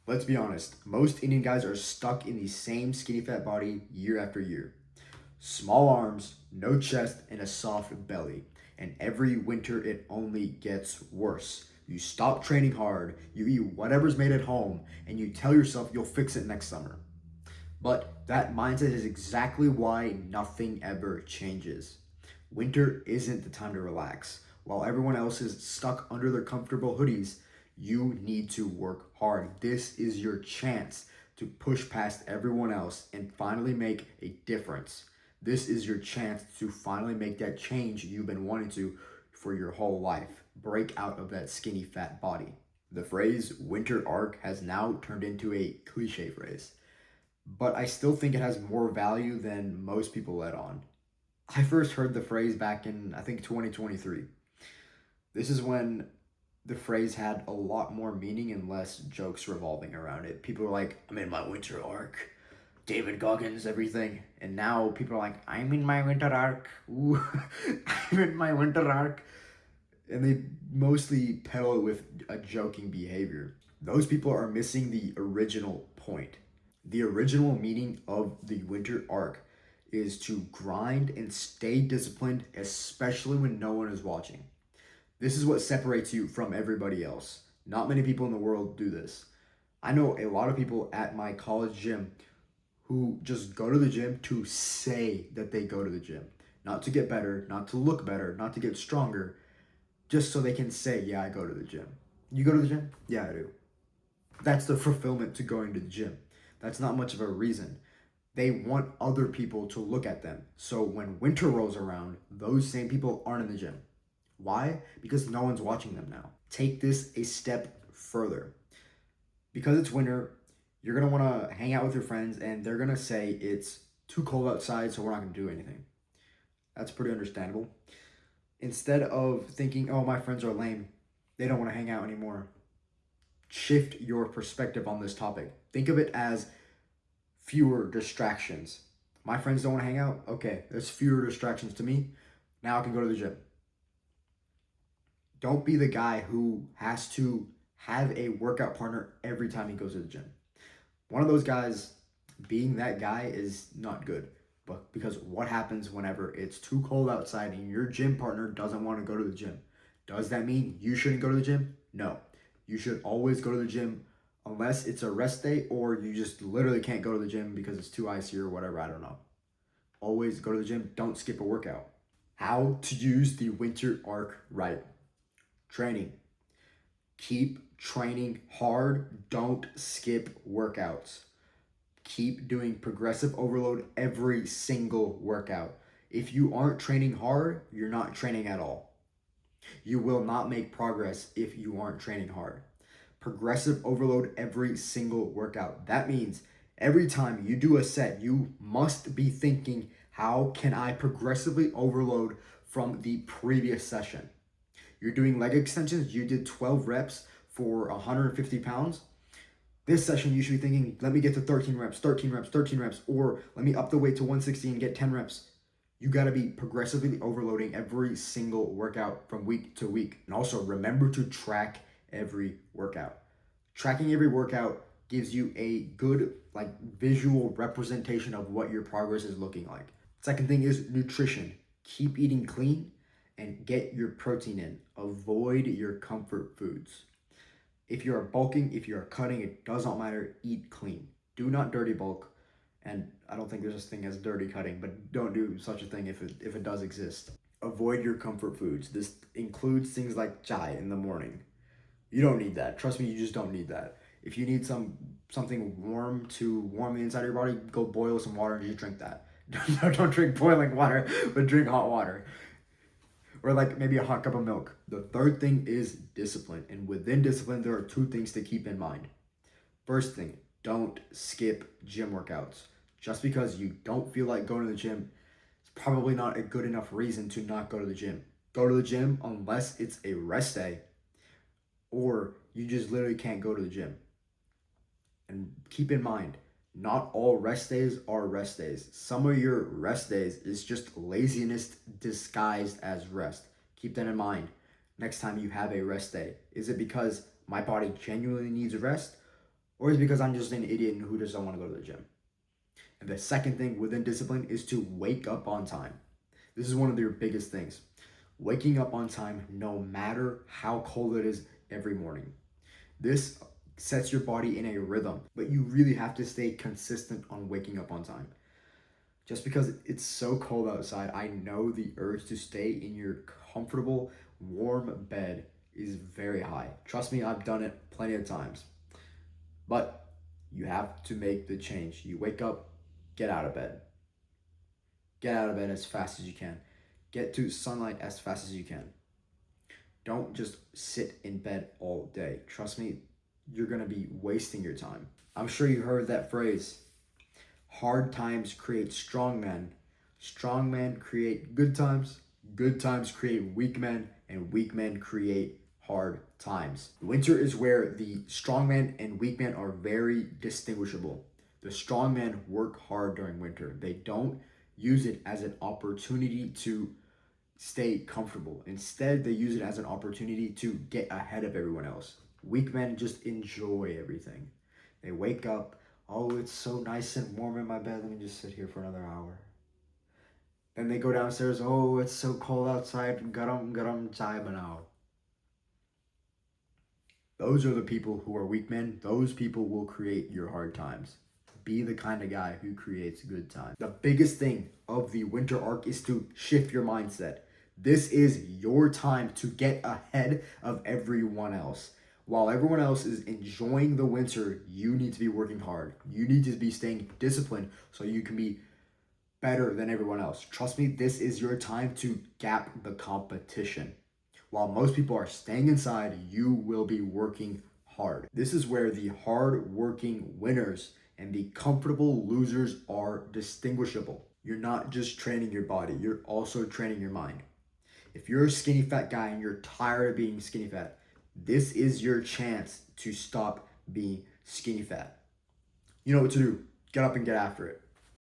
Let's be honest, most Indian guys are stuck in the same skinny fat body year after year. Small arms, no chest, and a soft belly. And every winter it only gets worse. You stop training hard, you eat whatever's made at home, and you tell yourself you'll fix it next summer. But that mindset is exactly why nothing ever changes. Winter isn't the time to relax. While everyone else is stuck under their comfortable hoodies, you need to work hard. This is your chance to push past everyone else and finally make a difference. This is your chance to finally make that change you've been wanting to for your whole life. Break out of that skinny fat body. The phrase winter arc has now turned into a cliche phrase, but I still think it has more value than most people let on. I first heard the phrase back in, I think, 2023. This is when the phrase had a lot more meaning and less jokes revolving around it. People were like, I'm in my winter arc. David Goggins, everything. And now people are like, I'm in my winter arc. Ooh, I'm in my winter arc. And they mostly peddle it with a joking behavior. Those people are missing the original point. The original meaning of the winter arc is to grind and stay disciplined, especially when no one is watching. This is what separates you from everybody else. Not many people in the world do this. I know a lot of people at my college gym who just go to the gym to say that they go to the gym. Not to get better, not to look better, not to get stronger, just so they can say, yeah, I go to the gym. You go to the gym? Yeah, I do. That's the fulfillment to going to the gym. That's not much of a reason. They want other people to look at them. So when winter rolls around, those same people aren't in the gym. Why? Because no one's watching them now. Take this a step further. Because it's winter, you're going to want to hang out with your friends and they're going to say it's too cold outside, so we're not going to do anything. That's pretty understandable. Instead of thinking, oh, my friends are lame, they don't want to hang out anymore, shift your perspective on this topic. Think of it as fewer distractions. My friends don't want to hang out? Okay, there's fewer distractions to me. Now I can go to the gym. Don't be the guy who has to have a workout partner every time he goes to the gym. One of those guys, being that guy is not good. But because what happens whenever it's too cold outside and your gym partner doesn't want to go to the gym? Does that mean you shouldn't go to the gym? No. You should always go to the gym unless it's a rest day or you just literally can't go to the gym because it's too icy or whatever, I don't know. Always go to the gym. Don't skip a workout. How to use the winter arc right. Training. Keep training hard. Don't skip workouts. Keep doing progressive overload every single workout. If you aren't training hard, you're not training at all. You will not make progress if you aren't training hard. Progressive overload every single workout. That means every time you do a set, you must be thinking, how can I progressively overload from the previous session? You're doing leg extensions, you did 12 reps for 150 pounds. This session, you should be thinking, let me get to 13 reps, 13 reps, 13 reps, or let me up the weight to 160 and get 10 reps. You got to be progressively overloading every single workout from week to week. And also remember to track every workout. Tracking every workout gives you a good visual representation of what your progress is looking like. Second thing is nutrition. Keep eating clean and get your protein in. Avoid your comfort foods. If you are bulking, if you are cutting, it does not matter. Eat clean. Do not dirty bulk. And I don't think there's such thing as dirty cutting, but don't do such a thing if it does exist. Avoid your comfort foods. This includes things like chai in the morning. You don't need that. Trust me, you just don't need that. If you need something warm to warm the inside of your body, go boil some water and just drink that. Don't drink boiling water, but drink hot water. Or maybe a hot cup of milk. The third thing is discipline. And within discipline, there are two things to keep in mind. First thing, don't skip gym workouts. Just because you don't feel like going to the gym, it's probably not a good enough reason to not go to the gym. Go to the gym unless it's a rest day or you just literally can't go to the gym. And keep in mind, not all rest days are rest days. Some of your rest days is just laziness disguised as rest. Keep that in mind next time you have a rest day. Is it because my body genuinely needs rest? or is it because I'm just an idiot and who doesn't want to go to the gym? And the second thing within discipline is to wake up on time. This is one of your biggest things. Waking up on time no matter how cold it is every morning. This sets your body in a rhythm, but you really have to stay consistent on waking up on time. Just because it's so cold outside, I know the urge to stay in your comfortable, warm bed is very high. Trust me, I've done it plenty of times. But you have to make the change. You wake up, get out of bed. Get out of bed as fast as you can. Get to sunlight as fast as you can. Don't just sit in bed all day. Trust me, you're going to be wasting your time. I'm sure you heard that phrase. Hard times create strong men create good times create weak men, and weak men create hard times. Winter is where the strong men and weak men are very distinguishable. The strong men work hard during winter. They don't use it as an opportunity to stay comfortable. Instead, they use it as an opportunity to get ahead of everyone else. Weak men just enjoy everything. They wake up, oh, it's so nice and warm in my bed. Let me just sit here for another hour. Then they go downstairs, oh, it's so cold outside. Garam garam chai banao. Those are the people who are weak men. Those people will create your hard times. Be the kind of guy who creates good times. The biggest thing of the winter arc is to shift your mindset. This is your time to get ahead of everyone else. While everyone else is enjoying the winter, you need to be working hard. You need to be staying disciplined so you can be better than everyone else. Trust me, this is your time to gap the competition. While most people are staying inside, you will be working hard. This is where the hard-working winners and the comfortable losers are distinguishable. You're not just training your body, you're also training your mind. If you're a skinny fat guy and you're tired of being skinny fat, this is your chance to stop being skinny fat. You know what to do. Get up and get after it.